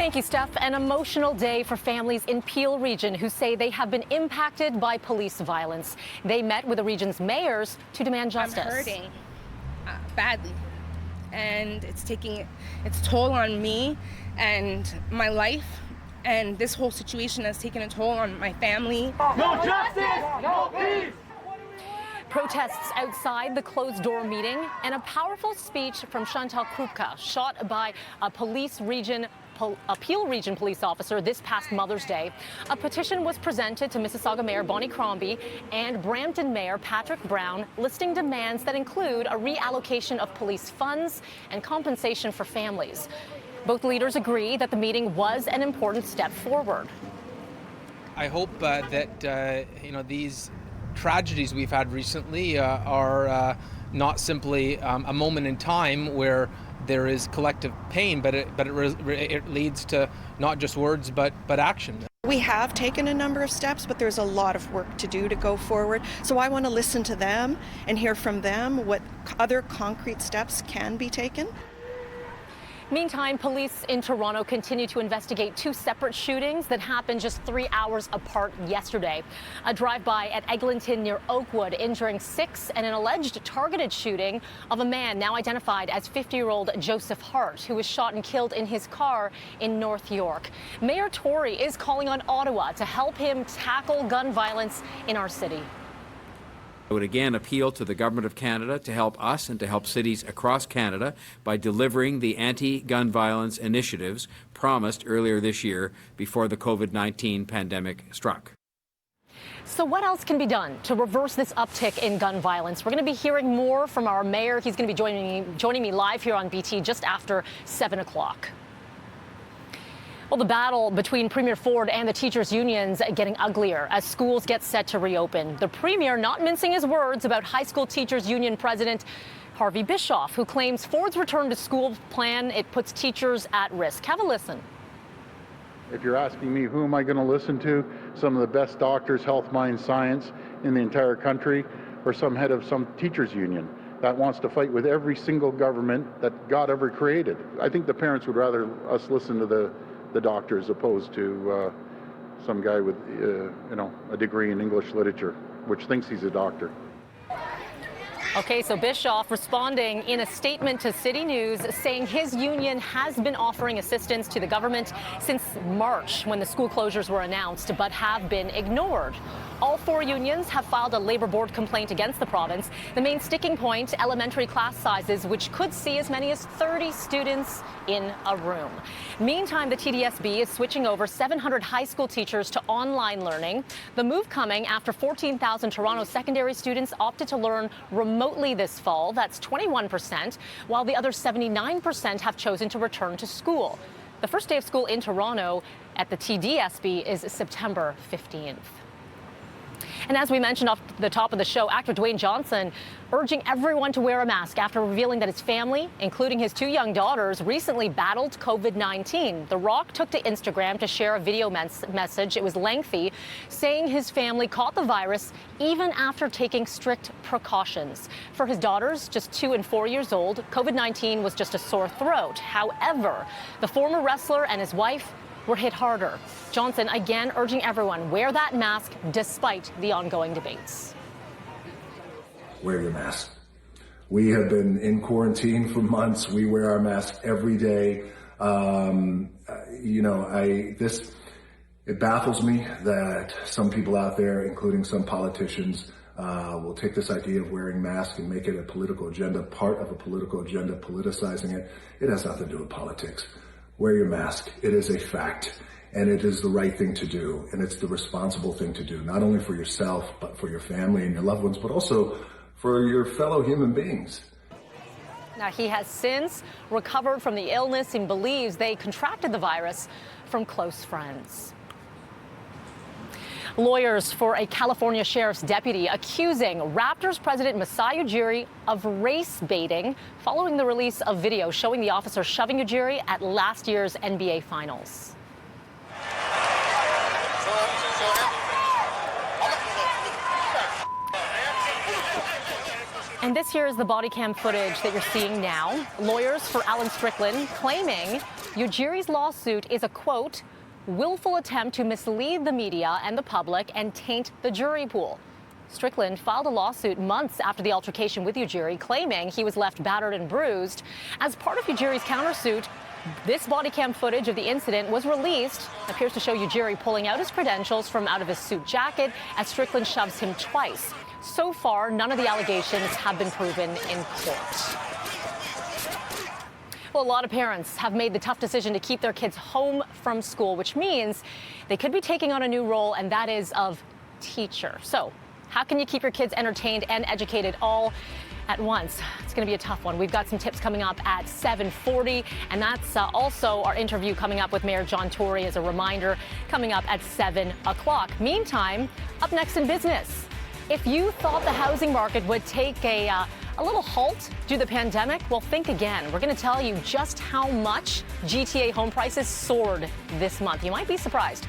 Thank you, Steph. An emotional day for families in Peel Region who say they have been impacted by police violence. They met with the region's mayors to demand justice. I'm hurting badly, and it's taking its toll on me and my life, and this whole situation has taken a toll on my family. No justice, no peace! Protests outside the closed-door meeting and a powerful speech from Chantal Krupka, shot by a Peel Region police officer this past Mother's Day. A petition was presented to Mississauga Mayor Bonnie Crombie and Brampton Mayor Patrick Brown, listing demands that include a reallocation of police funds and compensation for families. Both leaders agree that the meeting was an important step forward. I hope that these tragedies we've had recently are not simply a moment in time where there is collective pain, but it leads to not just words but action. We have taken a number of steps, but there's a lot of work to do to go forward. So I want to listen to them and hear from them what other concrete steps can be taken. Meantime, police in Toronto continue to investigate two separate shootings that happened just 3 hours apart yesterday. A drive-by at Eglinton near Oakwood injuring 6 and an alleged targeted shooting of a man now identified as 50-year-old Joseph Hart, who was shot and killed in his car in North York. Mayor Tory is calling on Ottawa to help him tackle gun violence in our city. I would again appeal to the Government of Canada to help us and to help cities across Canada by delivering the anti-gun violence initiatives promised earlier this year before the COVID-19 pandemic struck. So what else can be done to reverse this uptick in gun violence? We're going to be hearing more from our mayor. He's going to be joining me live here on BT just after 7 o'clock. Well, the battle between Premier Ford and the teachers' unions getting uglier as schools get set to reopen. The Premier not mincing his words about high school teachers' union president Harvey Bischoff, who claims Ford's return to school plan, it puts teachers at risk. Have a listen. If you're asking me who am I going to listen to, some of the best doctors, health, mind, science in the entire country, or some head of some teachers' union that wants to fight with every single government that God ever created? I think the parents would rather us listen to the doctor as opposed to some guy with a degree in English literature, which thinks he's a doctor. Okay, so Bischoff responding in a statement to CityNews saying his union has been offering assistance to the government since March when the school closures were announced, but have been ignored. All 4 unions have filed a Labour Board complaint against the province. The main sticking point, elementary class sizes, which could see as many as 30 students in a room. Meantime, the TDSB is switching over 700 high school teachers to online learning. The move coming after 14,000 Toronto secondary students opted to learn remotely this fall. That's 21%, while the other 79% have chosen to return to school. The first day of school in Toronto at the TDSB is September 15th. And as we mentioned off the top of the show, actor Dwayne Johnson urging everyone to wear a mask after revealing that his family, including his 2 young daughters, recently battled COVID-19. The Rock took to Instagram to share a video message. It was lengthy, saying his family caught the virus even after taking strict precautions. For his daughters, just 2 and 4 years old, COVID-19 was just a sore throat. However, the former wrestler and his wife were hit harder. Johnson again urging everyone wear that mask despite the ongoing debates. Wear your mask. We have been in quarantine for months. We wear our mask every day. It baffles me that some people out there, including some politicians, will take this idea of wearing masks and make it a political agenda, part of a political agenda, politicizing it. It has nothing to do with politics. Wear your mask. It is a fact, and it is the right thing to do, and it's the responsible thing to do, not only for yourself, but for your family and your loved ones, but also for your fellow human beings. Now, he has since recovered from the illness and believes they contracted the virus from close friends. Lawyers for a California sheriff's deputy accusing Raptors president Masai Ujiri of race baiting following the release of video showing the officer shoving Ujiri at last year's NBA Finals. And this here is the body cam footage that you're seeing now. Lawyers for Alan Strickland claiming Ujiri's lawsuit is a, quote, willful attempt to mislead the media and the public and taint the jury pool. Strickland filed a lawsuit months after the altercation with Ujiri, claiming he was left battered and bruised. As part of Ujiri's countersuit, this body cam footage of the incident was released. It appears to show Ujiri pulling out his credentials from out of his suit jacket as Strickland shoves him twice. So far, none of the allegations have been proven in court. Well, a lot of parents have made the tough decision to keep their kids home from school, which means they could be taking on a new role, and that is of teacher. So how can you keep your kids entertained and educated all at once? It's going to be a tough one. We've got some tips coming up at 7:40, and that's also our interview coming up with Mayor John Tory as a reminder, coming up at 7 o'clock. Meantime, up next in business, if you thought the housing market would take a little halt due to the pandemic, well, think again. We're going to tell you just how much GTA home prices soared this month. You might be surprised.